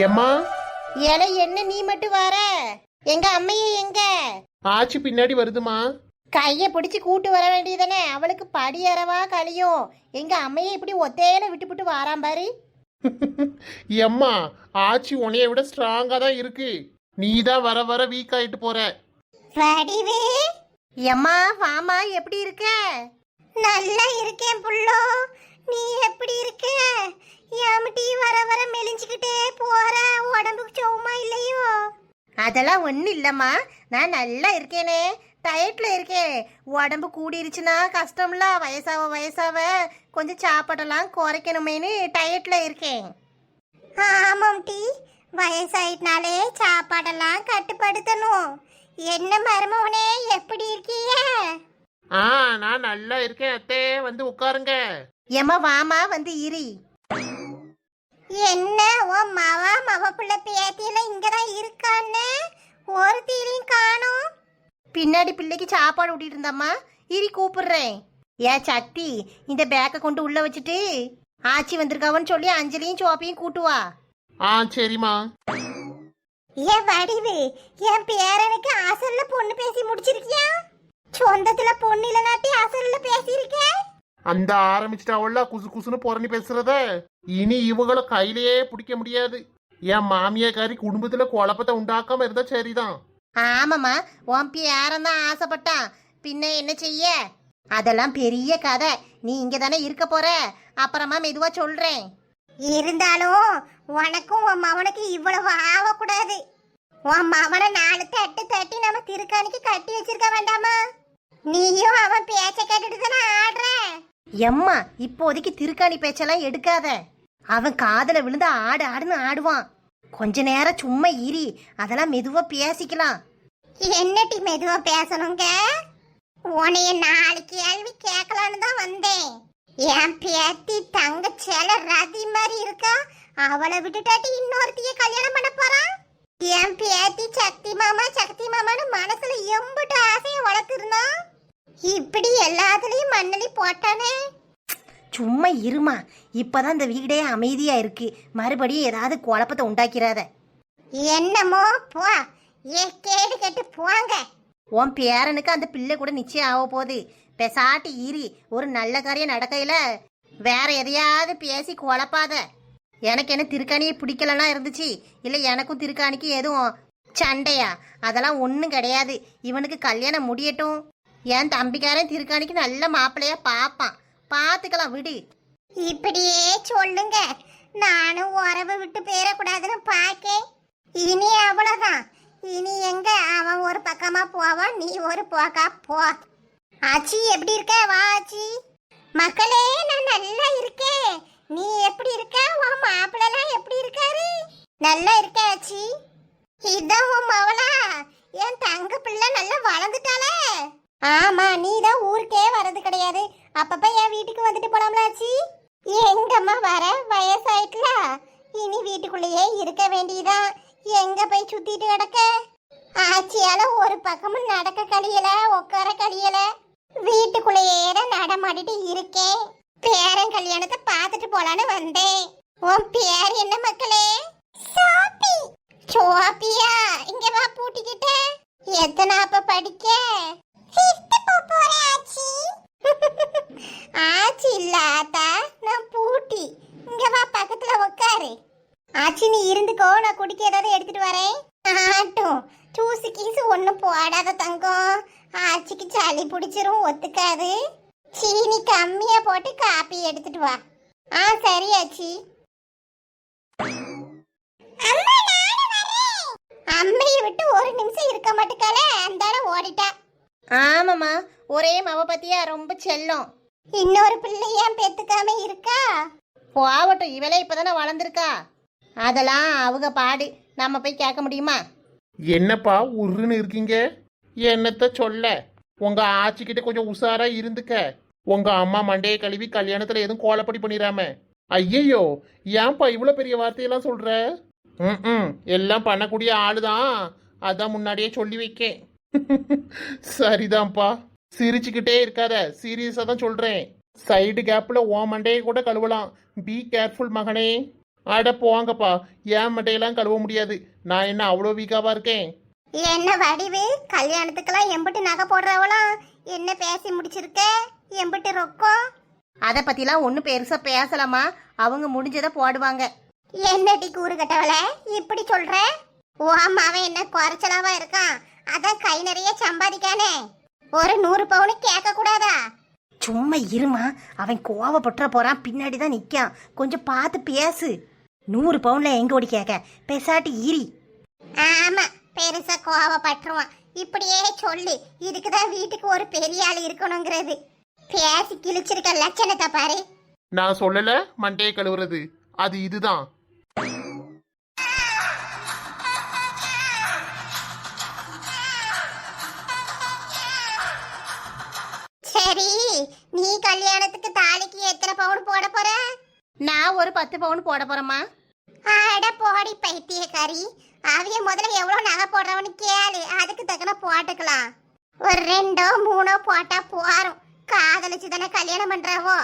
ஏம்மா ஏலே என்ன நீ மட்டும் வர? எங்க அம்மையே எங்க? ஆச்சி பின்னாடி வருதுமா. கைய பிடிச்சு கூட்டு வர வேண்டியதானே, அவளுக்கு படி அறவா கழியும். எங்க அம்மையை இப்படி ஒத்தையில விட்டுப்புட்டு வாராம் பாரு. எம்மா ஆச்சி உன்னைய விட ஸ்ட்ராங்கா தான் இருக்கு. நீ தான் வர வர வீக் ஆயிட்டு போற. வடிவே எம்மா வாமா, எப்படி இருக்க? நல்லா இருக்கேன் புள்ளோ, நீ எப்படி இருக்க? ஏமட்டி வர வர மெலிஞ்சுக்கிட்டே போற, உடம்புக்கு சோமா இல்லையோ? அதெல்லாம் ஒன்றும் இல்லைம்மா, நான் நல்லா இருக்கேனே, டயட்ல இருக்கேன். உடம்பு கூடிருச்சுன்னா கஷ்டம்ல, வயசாவ கொஞ்சம் சாப்பாடெல்லாம் குறைக்கணுமேனு டயட்ல இருக்கேன். ஆமாம் டி, வயசாயிட்டனாலே சாப்பாடெல்லாம் கட்டுப்படுத்தணும். என்ன மருமவனே, எப்படி இருக்கீங்க? நான் நல்லா இருக்கேன் அத்தே, வந்து உட்காருங்க. ஏம்மா வாமா, வந்து இரி. என்ன உன் மவ பிள்ளை பேத்தியில இங்கதான் இருக்கான்னு ஒரு தீரையும் காணும். பின்னாடி பிள்ளைக்கு சாப்பாடு ஊட்டிட்டு இருந்தாம்மா, இரி கூப்பிடுறேன். ஏன் சக்தி, இந்த பேக்கை கொண்டு உள்ள வச்சுட்டு ஆச்சி வந்திருக்காவன்னு சொல்லி அஞ்சலியும் சோப்பையும் கூட்டுவா. சரிம்மா. ஏன் வடிவு, என் பேரனுக்கு அசல்ல பொண்ணு பேசி முடிச்சிருக்கியா? சொந்தத்துல பொண்ணு இல்லனாட்டி அசல்ல பேசியிருக்க. அந்த ஆரம்பிச்சிட்டாவல்ல குசு குசுன்னு புறணி பேசுறத, இனி இவங்கள கையிலேயே பிடிக்க முடியாது. என் மாமியாக்காரி குடும்பத்துல குழப்பத்தை உண்டாக்காம இருந்தா சரிதான். ஆமாம்மா, உன் பேரன் தான் ஆசைப்பட்டான், பின்ன என்ன செய்ய? அதெல்லாம் பெரிய கதை, நீ இங்க தானே இருக்க போற, அப்புறமா மெதுவா சொல்றேன். இருந்தாலும் உனக்கும் உன் மவனுக்கு இவ்வளவு ஆகக்கூடாது. உன் மவனை 4 தட்டு தட்டி நம்ம திருக்காணிக்கு கட்டி வச்சிருக்க வேண்டாமா? நீயும் அவன் பேச்ச கேட்டுட்டு தானே ஆடுற. எம்மா, இப்போதைக்கு திருக்காணி பேச்செல்லாம் எடுக்காத. அவன் காதல விழுந்து ஆடுன்னு ஆடுவான். கொஞ்ச நேரம் சும்மா இரி, அதெல்லாம் மெதுவா பேசிக்கலாம். என்னட்டி மெதுவா பேசணுங்க? உனைய 4 கேள்வி கேட்கலான்னு தான் வந்தேன். என் பேத்தி தங்க செல ரதி மாதிரி இருக்கா, அவளை விட்டுட்டாட்டி இன்னொருத்திய கல்யாணம் பண்ண போறான். என் பேத்தி சக்தி மாமான்னு மனசுல எம்பிட்டு ஆசையை வளர்த்துருந்தான், இப்படி எல்லாத்துலயும் மண்ணலி போட்டானே. சும்மா இருமா, இப்பதான் இந்த வீடே அமைதியா இருக்கு, மறுபடியும் ஏதாவது குழப்பத்தை உண்டாக்கிறாத. என்னமோ போ, கேடு கெட்டு போங்க. உன் பேரனுக்கு அந்த பிள்ளை கூட நிச்சயம் ஆக போகுது. பெசாட்டி ஈரி, ஒரு நல்ல காரியம் நடக்கையில வேற எதையாவது பேசி குழப்பாத. எனக்கு என்ன திருக்காணியை பிடிக்கலன்னா இருந்துச்சு, இல்லை எனக்கும் திருக்காணிக்கு எதுவும் சண்டையா? அதெல்லாம் ஒன்றும் கிடையாது. இவனுக்கு கல்யாணம் முடியட்டும், என் தம்பிக்காரன் திருக்காணிக்கு நல்ல மாப்பிள்ளையா பார்ப்பான், பார்த்துக்கலாம் விடு. இப்படியே சொல்லுங்க, நானும் உறவை விட்டு போயிடக்கூடாதுன்னு பார்க்கேன். இனி அவ்வளோதான், இனி எங்க அவன் ஒரு பக்கமா போவான், நீ ஒரு போக்கா போ. ஆச்சி எப்படி இருக்க? வா ஆச்சி. மக்களே, நான் நல்லா இருக்கேன், நீ எப்படி இருக்க? உன் மாப்பிள்ளலாம் எப்படி இருக்காரு? நல்லா இருக்க ஆச்சி. இதான் உன் மவளா? என் தங்க பிள்ளை நல்லா வளர்ந்துட்டாளே. ஆமா, நீ தான் ஊருக்கே வர்றது கிடையாது, அப்பப்ப என் வீட்டுக்கு வந்துட்டு போலாம்ல ஆச்சி. எங்கம்மா வர, வயசாயிட்டுல, இனி வீட்டுக்குள்ளேயே இருக்க வேண்டியதான், எங்க போய் சுத்திட்டு கிடக்க? ஆச்சியால ஒரு பக்கமும் நடக்க கழியல, உட்கார கழியல, வீட்டுக்குள்ளேயே நடமாடிட்டு இருக்கேன். பேரன் கல்யாணத்தை பார்த்துட்டு போலான்னு வந்தேன். உன் பேர் என்ன மக்களே? சோப்பி. சோப்பியா? இங்க வா, பூட்டிக்கிட்ட. எத்தனை அப்ப படிக்க? 5th போறேன் ஆச்சி. ஆச்சி இல்ல ஆத்தா, நான் பூட்டி. இங்க வா, பக்கத்துல உட்காரு. ஆச்சி நீ இருந்துக்கோ, நான் குடிக்க ஏதாவது எடுத்துட்டு வரேன். ஆட்டும் ஜூஸு கீசு ஒன்றும் போடாத தங்கம், ஆச்சிக்கு சளி பிடிச்சிரும், ஒத்துக்காது. சீனி கம்மியா போட்டு காப்பி எடுத்துட்டு வா. சரி ஆச்சி. அம்மையை விட்டு ஒரு நிமிஷம் இருக்க மாட்டுக்கால, அந்தால ஓடிட்டா. ஆமாம்மா, ஒரே மவ பத்தியா ரொம்ப செல்லம். இன்னொரு பிள்ளையா பெத்துக்காம இருக்கா? போகட்டும், இவளே இப்பதானே வளர்ந்துருக்கா, அதெல்லாம் அவங்க பாடு, நம்ம போய் கேட்க முடியுமா? என்னப்பா உருன்னு இருக்கீங்க? என்னத்த சொல்ல, உங்க ஆச்சிக்கிட்ட கொஞ்சம் உஷாரா இருந்துக்க. உங்க அம்மா மண்டையை கழுவி கல்யாணத்துல எதுவும் கோலப்படி பண்ணிடாம. ஐயையோ, ஏன்பா இவ்வளவு பெரிய வார்த்தையெல்லாம் சொல்ற? எல்லாம் பண்ணக்கூடிய ஆளுதான், அதான் முன்னாடியே சொல்லி வைக்கேன். சரிதான்ப்பா, சிரிச்சுக்கிட்டே இருக்காத, சீரியஸா தான் சொல்றேன். சைடு கேப்ல ஓ மண்டையை கூட கழுவலாம். பி கேர்ஃபுல் மகனே. அட போங்கப்பா, ஏன் மட்டையெல்லாம் கழுவ முடியாது. நான் என்ன அவ்வளோ வீக்காவா இருக்கேன்? என்ன வடிவு, கல்யாணத்துக்கெல்லாம் எம்பிட்டு நகை போடுறவளாம், என்ன பேசி முடிச்சிருக்க? எம்பிட்டு ரொக்கம்? அதை பத்திலாம் ஒன்றும் பெருசா பேசலாமா, அவங்க முடிஞ்சதை போடுவாங்க. என்னடி கூறு கட்டவள இப்படி சொல்ற? ஓ அம்மாவன் என்ன குறைச்சலாவா இருக்கான்? அதான் கை நிறைய சம்பாதிக்கானே, ஒரு 100 பவுனு கேட்க கூடாதா? சும்மா இருமா, அவன் கோவப்பட்டுற போறான், பின்னாடி தான் நிக்கான். கொஞ்சம் பார்த்து பேசு. 100 பவுன்ல எங்க ஓடி கேட்க, பேசாட்டி ஈரி. ஆமா, பெருசா கோவப்பட்டுருவான். இப்படியே சொல்லு, இதுக்குதான் வீட்டுக்கு ஒரு பெரிய ஆள் இருக்கணுங்கிறது. பேசி கிழிச்சிருக்க லட்சணத்தை பாரு. நான் சொல்லல மண்டையை கழுவுறது, அது இதுதான். சரி, நீ கல்யாணத்துக்கு தாலிக்கு எத்தனை பவுன் போட போற? நான் ஒரு 10 பவுன் போட போறேம்மா. அட போடி பைத்தியக்காரி, அவிய முதல்ல எவ்வளவு நகை போடுறவனு கேளு, அதுக்கு தக்கன போட்டுக்கலாம். ஒரு 2 3 போட்டா போறோம். காதலிச்சு தானே கல்யாணம் பண்றாவோ.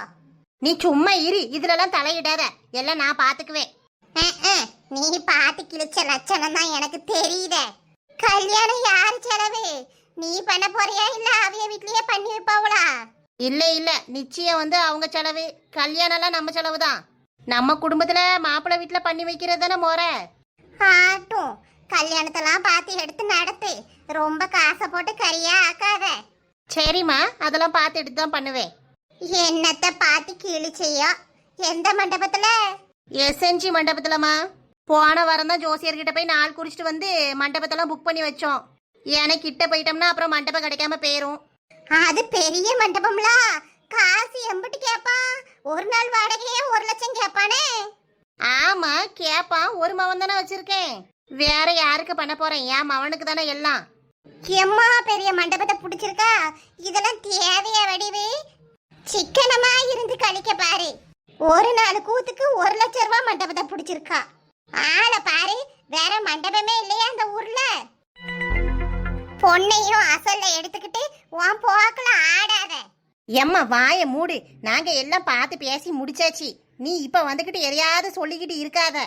நீ சும்மா இரு, இதுலலாம் தலையிடாத, எல்லாம் நான் பாத்துக்குவேன். நீ பாத்து கிழிச்ச லட்சணம் தான் எனக்கு தெரியுதே. கல்யாணம் யாரு செலவு? நீ பண்ண போறியா இல்ல அவிய வீட்லயே பண்ணி வைப்பாவளா? இல்ல இல்ல, நிச்சயம் அவங்க செலவு, கல்யாணம்லாம் நம்ம செலவு தான். நம்ம குடும்பத்துல மாப்பிள்ளை வீட்டுல பண்ணி வைக்கிறது தானே முறை. ஆட்டும், கல்யாணத்தெல்லாம் பார்த்து எடுத்து நடத்து, ரொம்ப காசை போட்டு கரியா ஆக்காத. சரிம்மா, அதெல்லாம் பார்த்து எடுத்து தான் பண்ணுவேன். என்னத்த பார்த்து கிழிச்சையோ? எந்த மண்டபத்துல? எஸ்என்ஜி மண்டபத்துலமா. போன வாரம் தான் ஜோசியர்கிட்ட போய் நாள் குறிச்சிட்டு வந்து மண்டபத்தெல்லாம் புக் பண்ணி வச்சோம். எனக்கு கிட்ட போயிட்டோம்னா அப்புறம் மண்டபம் கிடைக்காம போயிரும். அது பெரிய மண்டபம்ல, காசு எம்பிட்டு கேப்பான்? ஒரு நாள் வாடகையே 1 லட்சம் கேப்பானே. ஆமா கேப்பான், ஒரு மவன் தானே வச்சிருக்கேன், வேற யாருக்கு பண்ண போறேன்? என் மவனுக்கு தானே எல்லாம். எம்மா பெரிய மண்டபத்தை பிடிச்சிருக்கா, இதெல்லாம் தேவையா வடிவு? சிக்கனமா இருந்து கழிக்க பாரு. ஒரு நாள் கூத்துக்கு 1 லட்சம் ரூபாய் மண்டபத்தை பிடிச்சிருக்கா. ஆளை பாரு, வேற மண்டபமே இல்லையா அந்த ஊர்ல? பொண்ணையும் அசல்ல எடுத்துக்கிட்டு உன் போக்கல ஆடாத. எம்மா வாய மூடு, நாங்க எல்லாம் பார்த்து பேசி முடிச்சாச்சு. நீ இப்ப வந்துகிட்டு எதையாவது சொல்லிக்கிட்டு இருக்காத.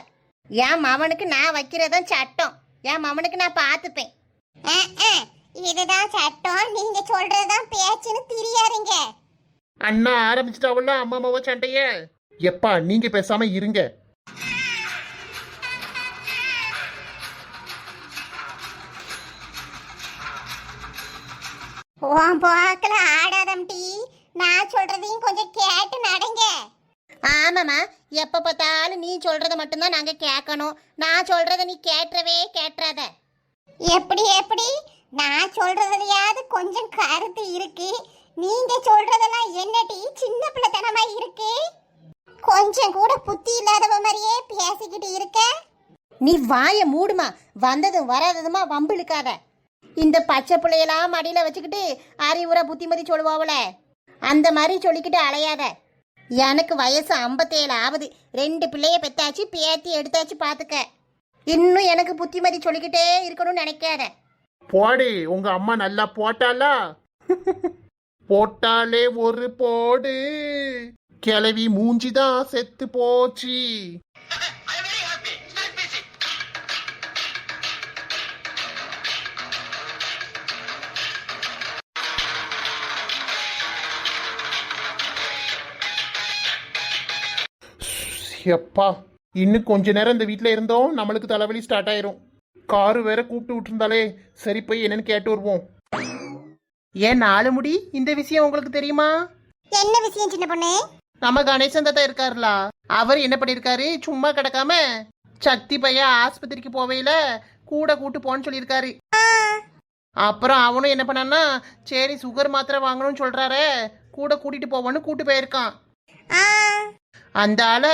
என் மவனுக்கு நான் வைக்கிறதான் சட்டம், என் மவனுக்கு நான் பார்த்துப்பேன். இதுதான் சட்டம், நீங்க சொல்றதுதான் பேச்சுன்னு தெரியாதீங்க. அண்ணா ஆரம்பிச்சிட்டாவல்ல அம்மா அம்மாவ சண்டைய. எப்பா நீங்க பேசாம இருங்க. உன் போக்கல ஆடாதம் டி, நான் சொல்றதையும் கொஞ்சம் கேட்டு நடங்க. ஆமாம்மா, எப்ப பார்த்தாலும் நீ சொல்றத மட்டும்தான் நாங்க கேட்கணும், நான் சொல்றத நீ கேட்டுறாத. எப்படி எப்படி? நான் சொல்றதுலயாவது கொஞ்சம் கருத்து இருக்கு, நீங்க சொல்றதெல்லாம் என்னடி சின்ன பிள்ளைத்தனமா இருக்கு? கொஞ்சம் கூட புத்தி இல்லாதவ மாதிரியே பேசிக்கிட்டு இருக்க. நீ வாய மூடுமா, வந்ததும் வராததுமா வம்பு இழுக்காத. இந்த பச்சை பிள்ளையெல்லாம் மடியில வச்சுக்கிட்டு அறிவுரை புத்திமதி சொல்லுவாவல, அந்த மாதிரி சொல்லிக்கிட்டு அலையாத. எனக்கு வயசு 57 ஆகுது, 2 பிள்ளைய பெத்தாச்சு, பேத்தி எடுத்தாச்சு பாத்துக்க. இன்னும் எனக்கு புத்திமதி சொல்லிக்கிட்டே இருக்கணும்னு நினைக்காத. போடு, உங்க அம்மா நல்லா போட்டாளா? போட்டாலே ஒரு போடு, கிளவி மூஞ்சிதான் செத்து போச்சு. எப்பா, இன்னும் கொஞ்ச நேரம் இந்த வீட்டில் இருந்தோம், நம்மளுக்கு தலைவலி ஸ்டார்ட் ஆயிரும். காரு வேற கூப்பிட்டு விட்டுருந்தாலே, சரி போய் என்னன்னு கேட்டு வருவோம். ஏன் 4 முடி, இந்த விஷயம் உங்களுக்கு தெரியுமா? என்ன விஷயம் சின்ன பொண்ணு? நம்ம கணேசன் தாத்தா இருக்காருல, அவர் என்ன பண்ணிருக்காரு, சும்மா கிடக்காம சக்தி பையன் ஆஸ்பத்திரிக்கு போவையில கூட கூட்டு போன்னு சொல்லியிருக்காரு. அப்புறம் அவனும் என்ன பண்ணான்னா, சரி சுகர் மாத்திரை வாங்கணும்னு சொல்றாரு, கூட கூட்டிட்டு போவான்னு கூட்டு போயிருக்கான். அந்த ஆள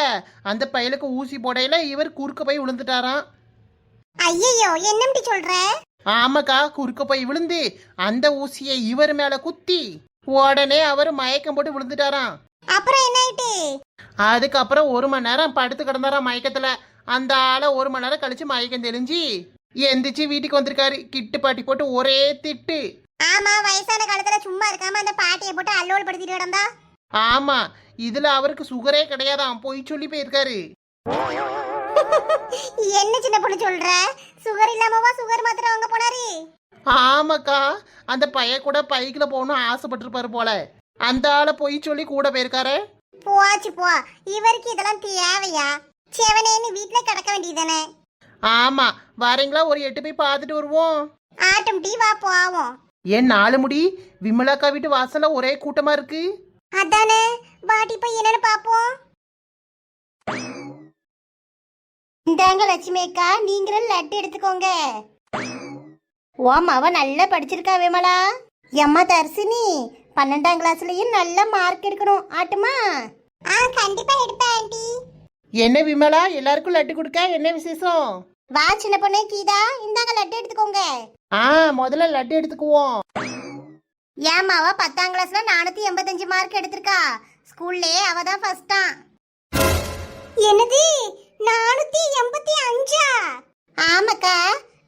அந்த பையலுக்கு ஊசி போடையில இவர் குறுக்க போய் விழுந்துட்டாராம். ஐயோ, என்னம்டி சொல்ற? ஆமாக்கா, குறுக்க போய் விழுந்து அந்த ஊசியை இவர் மேல குத்தி உடனே அவர் மயக்கம் போட்டு விழுந்துட்டாராம். அப்புறம் என்ன ஆயிட்டு? அதுக்கப்புறம் 1 மணி நேரம் படுத்து கிடந்தாராம் மயக்கத்துல. அந்த ஆளை 1 மணி நேரம் கழிச்சு மயக்கம் தெளிஞ்சு எந்திரிச்சு வீட்டுக்கு வந்திருக்காரு. கிட்டு பாட்டி போட்டு ஒரே திட்டு. ஆமா, வயசான காலத்துல சும்மா இருக்காம அந்த பாட்டியை போட்டு அல்லோல் படுத்திட்டு கிடந்தா. ஆமா, இதுல அவருக்கு சுகரே கிடையாதான், போய் சொல்லி போயிருக்காரு. என்ன சின்ன பொண்ணு சொல்ற? சுகர் இல்லாமவா சுகர் மாத்திரை வாங்க போனாரு? ஆமாக்கா, அந்த பைய கூட பைக்கில் போகணும் ஆசைப்பட்டிருப்பாரு போல. அந்த ஆளை போய் சொல்லி கூட போயிருக்காரு. போச்சு போ, இவருக்கு இதெல்லாம் தேவையா? செவனேன்னு வீட்டுல கிடக்க வேண்டியதானே. ஆமா, வரீங்களா? ஒரு 8 போய் பார்த்துட்டு வருவோம். ஆட்டம் டீ வா போவோம். ஏன் 4 முடி விமலாக்கா வீட்டு வாசல்ல ஒரே கூட்டமா இருக்கு. அதானே, வாட்டி போய் என்னன்னு பாப்போம். இந்தாங்க லட்சுமி அக்கா, நீங்களும் லட்டு எடுத்துக்கோங்க. ஓம் அவ நல்லா படிச்சிருக்கா விமலா. எம்மா தர்சினி, 12ஆம் கிளாஸ்லயும் நல்ல மார்க் எடுக்கணும். ஆட்டுமா? கண்டிப்பா எடுப்பேன் ஆண்டி. என்ன விமலா, எல்லாருக்கும் லட்டு கொடுக்க என்ன விசேஷம்? வா சின்ன பொண்ணு கீதா, இந்தாங்க லட்டு எடுத்துக்கோங்க. முதல்ல லட்டு எடுத்துக்குவோம். ஏமாவா 10ஆம் கிளாஸ்ல 485 மார்க் எடுத்திருக்கா. ஸ்கூல்லே அவ தான் ஃபர்ஸ்டா. என்னது 485? ஆமாக்கா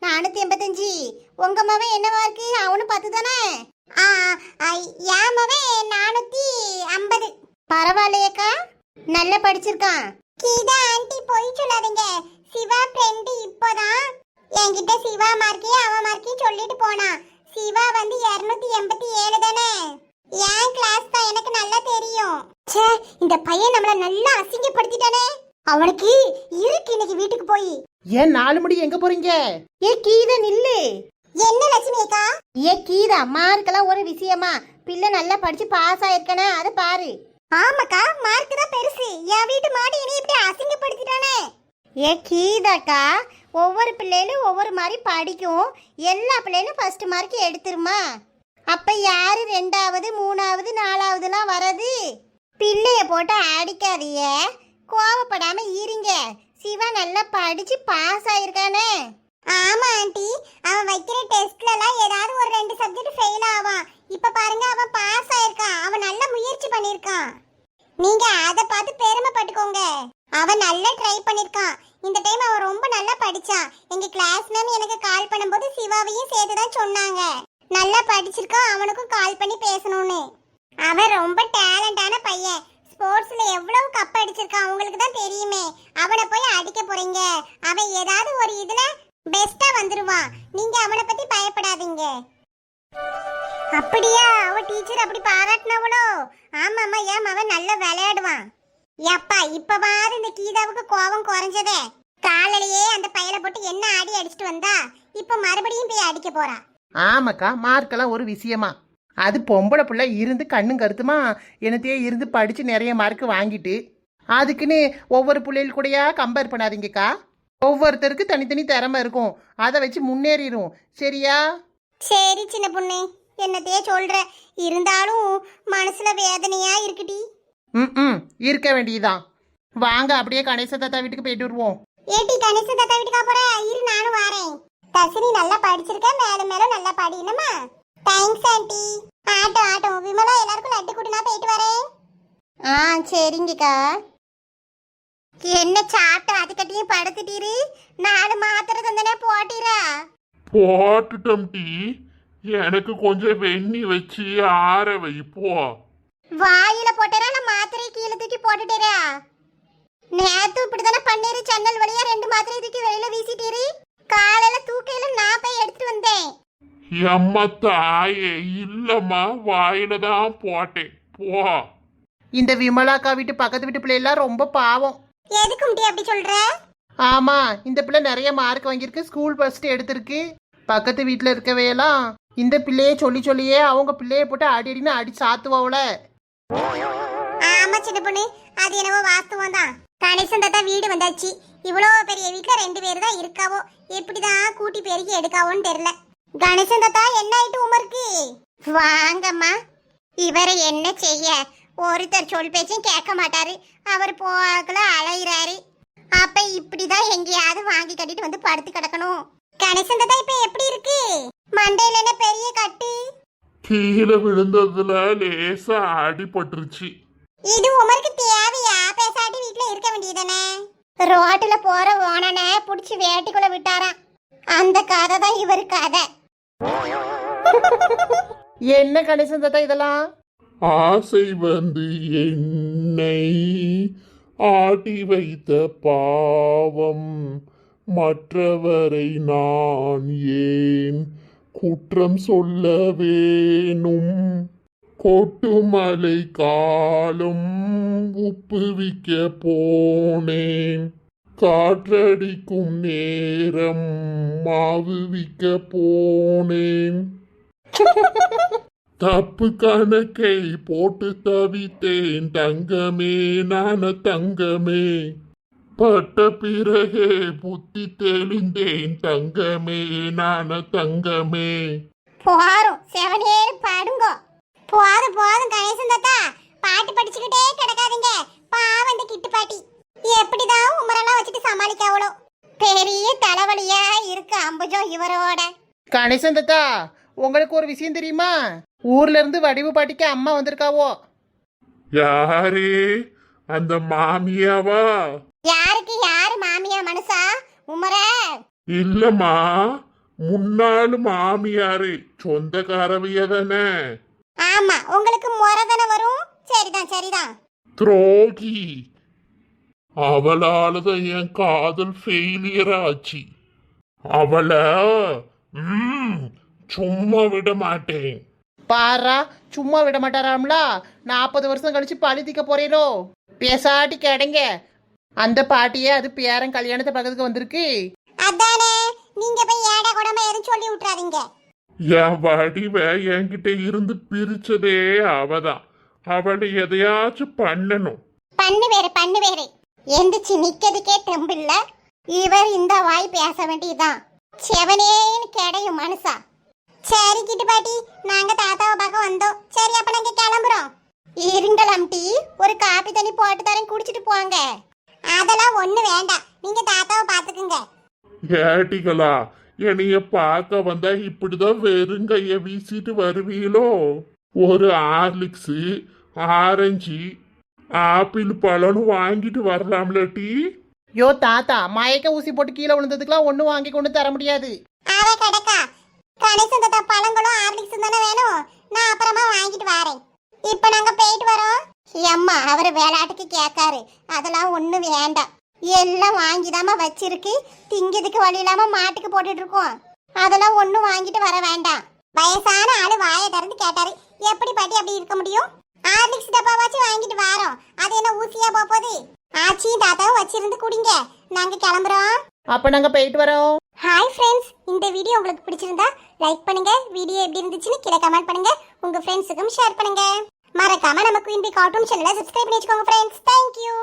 485. உங்க மவன் என்ன மார்க்கு? அவனு 10 தானே? என் மவன் 450. பரவாயில்லையேக்கா, நல்லா படிச்சிருக்கான். கீதா ஆண்டி போய் சொல்லாதீங்க. சிவா ஃப்ரெண்ட் இப்போதான் என்கிட்ட சிவா மார்க்கே அவ மார்க்கே சொல்லிட்டு போனா. சிவா வந்து 287 தானே? என் கிளாஸ் தான், எனக்கு நல்லா தெரியும். ச்சே, இந்த பையன் நம்மள நல்லா அசிங்கப்படுத்திட்டானே. அவனுக்கு இருக்கு இன்னைக்கு வீட்டுக்கு போய். ஏன் 4 முடி எங்க போறீங்க? ஏ கீதா நில்லு. என்ன லட்சுமி அக்கா? ஏ கீதா, மார்க்கெல்லாம் ஒரு விஷயமா? பிள்ளை நல்லா படிச்சு பாஸ் ஆயிருக்கனே, அதை பாரு. ஆமாக்கா, மார்க் தான் பெருசு. என் வீட்டு மாடி இனி இப்படி அசிங்கப்படுத்திட்டானே. ஏ கீதாக்கா, ஒவ்வொரு பிள்ளைகளும் ஒவ்வொரு மாதிரி படிக்கும். எல்லா பிள்ளைகளும் ஃபர்ஸ்ட் மார்க் எடுத்துருமா? அப்ப யாரு 2வது 3வது 4வதுலாம் வரது? பிள்ளைய போட்டு அடிக்காதீங்க, கோவப்படாம இருங்க. சிவா நல்லா படிச்சு பாஸ் ஆயிருக்கானே. ஆமா ஆண்டி, அவன் வைக்கிற டெஸ்ட்லலாம் ஏதாவது ஒரு 2 சப்ஜெக்ட் ஃபெயில் ஆவான். இப்ப பாருங்க, அவன் பாஸ் ஆயிருக்கான். அவன் நல்ல முயற்சி பண்ணிருக்கான். நீங்க அதை பார்த்து பெருமைப்பட்டுக்கோங்க. அவன் நல்லா ட்ரை பண்ணிருக்கான். இந்த டைம் அவன் ரொம்ப நல்லா படிச்சான். எங்க கிளாஸ் மேம் எனக்கு கால் பண்ணும்போது சிவாவையும் சேர்த்து தான் சொன்னாங்க. நல்லா படிச்சிருக்கான், அவனுக்கும் கால் பண்ணி பேசணும்னு. அவன் ரொம்ப டேலண்டான பையன். ஸ்போர்ட்ஸ்ல எவ்வளவு கப் அடிச்சிருக்கான் உங்களுக்கு தான் தெரியுமே. அவனை போய் அடிக்க போறீங்க? அவன் ஏதாவது ஒரு இதுல பெஸ்டா வந்துருவான். நீங்க அவனை பத்தி பயப்படாதீங்க. அப்படியா? அவ டீச்சர் அப்படி பாராட்டினவளோ? ஆமாமா, ஏன் அவன் நல்லா விளையாடுவான். எப்பா இப்பவாது இந்த கீதாவுக்கு கோபம் குறைஞ்சதே. காலையிலேயே அந்த பையலை போட்டு என்ன ஆடி அடிச்சுட்டு வந்தா, இப்ப மறுபடியும் போய் அடிக்க போறா. ஆமாக்கா, மார்க்கெல்லாம் ஒரு விஷயமா? அது பொம்பளை பிள்ளை இருந்து கண்ணும் கருத்துமா என்னத்தையே இருந்து படிச்சு நிறைய மார்க் வாங்கிட்டு, அதுக்குன்னு ஒவ்வொரு பிள்ளைகள் கூடயா கம்பேர் பண்ணாதீங்கக்கா. ஒவ்வொருத்தருக்கு தனித்தனி திறமை இருக்கும், அதை வச்சு முன்னேறிடும். சரியா? சரி சின்ன பொண்ணு, என்னத்தையே சொல்ற. இருந்தாலும் மனசுல வேதனையா இருக்குடி. ம் இருக்க வேண்டியதுதான். வாங்க அப்படியே கணேச தாத்தா வீட்டுக்கு போயிட்டு வருவோம். ஏட்டி கணேச தாத்தா வீட்டுக்கா போற? இரு நானும் வரேன். தர்ஷினி நல்லா படிச்சிருக்க, மேல மேல நல்லா படினமா. Thanks aunty. ஆட்டம் விமலா, எல்லாருக்கும் லட்டு கூட்டினா போயிட்டு வரேன். சரிங்கக்கா. என்ன சாப்பிட்ட அதுக்கட்டியும் படுத்துட்டீரு? 4 மாத்திரை தந்தனே போட்டீரா? போட்டுட்டம் டீ. எனக்கு கொஞ்சம் வெண்ணி வச்சு ஆற வை போ. வாயில போட்டேரா இல்ல மாத்திரை கீழே தூக்கி போட்டுட்டேரா? நேத்து இப்படிதானே பண்ணீரு, ஜன்னல் வழியா 2 மாத்திரை தூக்கி வெளியில வீசிட்டீரு. காலையில தூக்கையில நான் போய் எடுத்துட்டு வந்தேன். எம்மா தாயே, இல்லம்மா, வாயில தான் போட்டேன் போ. இந்த விமலாக்கா வீட்டு பக்கத்து வீட்டு பிள்ளைலாம் ரொம்ப பாவம். எதுக்கு முட்டி அப்படி சொல்ற? ஆமா, இந்த பிள்ளை நிறைய மார்க் வாங்கியிருக்கு, ஸ்கூல் ஃபர்ஸ்ட் எடுத்திருக்கு. பக்கத்து வீட்டில் இருக்கவையெல்லாம் இந்த பிள்ளையே சொல்லியே அவங்க பிள்ளைய போட்டு அடின்னு அடி சாத்துவாவுல. ஆமா சின்ன பொண்ணு, அது என்னவோ வாஸ்தவம் தான். கணேசன் தாத்தா வீடு வந்தாச்சு. இவ்வளோ பெரிய வீட்டுல 2 பேர் தான் இருக்காவோ. எப்படிதான் கூட்டி பெருக்கி எடுக்காவோன்னு தெரியல. கணேசன் தாத்தா, என்ன ஆயிட்டு உமருக்கு? வாங்கம்மா. இவரை என்ன செய்ய? ஒருத்தர் சொல் பேச்சும் கேட்க மாட்டாரு. அவர் போகல அலையிறாரு. அப்ப இப்படிதான் எங்கேயாவது வாங்கி கட்டிட்டு வந்து படுத்து கிடக்கணும். கணேசன் தாத்தா இப்ப எப்படி இருக்கு? மண்டையில என்ன பெரிய கட்டு? கீழே விழுந்ததுல லேசா அடிபட்டுருச்சு. இது உமருக்கு தேவையா? பேசாட்டி வீட்டுல இருக்க வேண்டியதானே? ரோட்டுல போற ஓனனை புடிச்சு வேட்டிக்குள்ள விட்டாராம். அந்த கதை தான் இவரு கதை. என்ன கணேசன் தாத்தா இதெல்லாம்? ஆசை வந்து என்னை ஆட்டி வைத்த பாவம் மற்றவரை நான் ஏன் குற்றம் சொல்ல வேணும். கொட்டுமலை காலம் உப்புவிக்க போனேன். காற்றடிக்கும் நேரம் மாவு விற்க போனேன். தப்பு கணக்கை போட்டு தவித்தேன் தங்கமே, நான தங்கமே. பட்ட பிறகே புத்தி தெளிந்தேன் தங்கமே, நான தங்கமே. போறோம் செவனேன்னு பாடுங்க. போதும் போதும் கணேசன் தாத்தா, பாட்டு படிச்சுக்கிட்டே கிடக்காதீங்க. பாவம் இந்த கிட்டு பாட்டி எப்படிதான் உமரெல்லாம் வச்சுட்டு சமாளிக்காவளோ. பெரிய தலைவலியா இருக்கு அம்புஜம் இவரோட. கணேசன் தாத்தா, உங்களுக்கு ஒரு விஷயம் தெரியுமா? ஊர்ல இருந்து வடிவு பாட்டிக்கு அம்மா வந்திருக்காவோ. யாரு? அந்த மாமியாவா? யாருக்கு யாரு மாமியா மனுஷா? உமர இல்லம்மா, முன்னாள் மாமியாரு, சொந்தக்காரவிய தானே. ஆமா, உங்களுக்கு முறதன வரும். சரிதான் சரிதான். துரோகி. அவளாலதான் என் காதல் ஃபெயிலியர் ஆச்சு. அவளை சும்மா விட மாட்டேன். பாரா, சும்மா விட மாட்டாராம்ல. 40 வருஷம் கழிச்சு பழித்திக்க போறீரோ? பேசாட்டி கேடங்க. அந்த பாட்டியே அது பேரன் கல்யாணத்தை பக்கத்துக்கு வந்திருக்கு. அதானே, நீங்க போய் ஏடா கூடமா எதுவும் சொல்லி விட்டுறாதீங்க. என் வடிவ என்கிட்ட இருந்து பிரிச்சதே அவதான். அவளை எதையாச்சும் பண்ணணும். பண்ணு வேறு எந்திரிச்சு நிக்கிறதுக்கே தெம்பில்ல. இவர் இந்த வாய் பேச வேண்டியதுதான். செவனேன்னு கிடையும் மனுஷா. சரி கிட்டு பாட்டி, நாங்க தாத்தாவை பார்க்க வந்தோம். சரி, அப்ப நாங்க கிளம்புறோம். இருங்கலாம் டீ, ஒரு காப்பி தண்ணி போட்டு தரேன், குடிச்சிட்டு போங்க. அதெல்லாம் ஒண்ணு வேண்டாம், நீங்க தாத்தாவை பாத்துக்குங்க. ஏட்டிகளா, என்னைய பார்க்க வந்தா இப்படிதான் வெறுங்கைய வீசிட்டு வருவீங்களோ? ஒரு ஹார்லிக்ஸ், ஆரஞ்சு, ஆப்பிள் பழம்னு வாங்கிட்டு வரலாம்ல டீ? யோ தாத்தா, மயக்க ஊசி போட்டு கீழே விழுந்ததுக்கெல்லாம் ஒன்றும் வாங்கி கொண்டு தர முடியாது. அத கிடக்கா கணேசன் தாத்தா, பழங்களும் ஹார்லிக்ஸும் தானே வேணும். நான் அப்புறமா வாங்கிட்டு வரேன். இப்ப நாங்க போயிட்டு வரோம். அம்மா அவர் விளையாட்டுக்கு கேட்காரு, அதெல்லாம் ஒண்ணு வேண்டாம். எல்லாம் வாங்கிதாம வச்சிருக்கு. திங்கிறதுக்கு வழி இல்லாம மாட்டுக்கு போட்டுட்டு இருக்கோம். அதெல்லாம் ஒண்ணும் வாங்கிட்டு வர வேண்டாம். வயசான ஆளு வாயை திறந்து கேட்டாரு, எப்படி பாட்டி அப்படி இருக்க முடியும்? ஹார்லிக்ஸ் டப்பாவாச்சும் வாங்கிட்டு வரோம். அது என்ன ஊசியா போகுது? ஆச்சியும் தாத்தாவும் வச்சிருந்து குடிங்க. நாங்க கிளம்புறோம். அப்ப நாங்க போயிட்டு வரோம். ஹாய் ஃப்ரெண்ட்ஸ், இந்த வீடியோ உங்களுக்கு பிடிச்சிருந்தா லைக் பண்ணுங்க. வீடியோ எப்படி இருந்துச்சுன்னு கீழே கமெண்ட் பண்ணுங்க. உங்க ஃப்ரெண்ட்ஸுக்கும் ஷேர் பண்ணுங்க. மறக்காம நம்ம குயின் பி கார்ட்டூன் சேனலை சப்ஸ்கிரைப் பண்ணி வச்சுக்கோங்க ஃப்ரெண்ட்ஸ். தேங்க்யூ.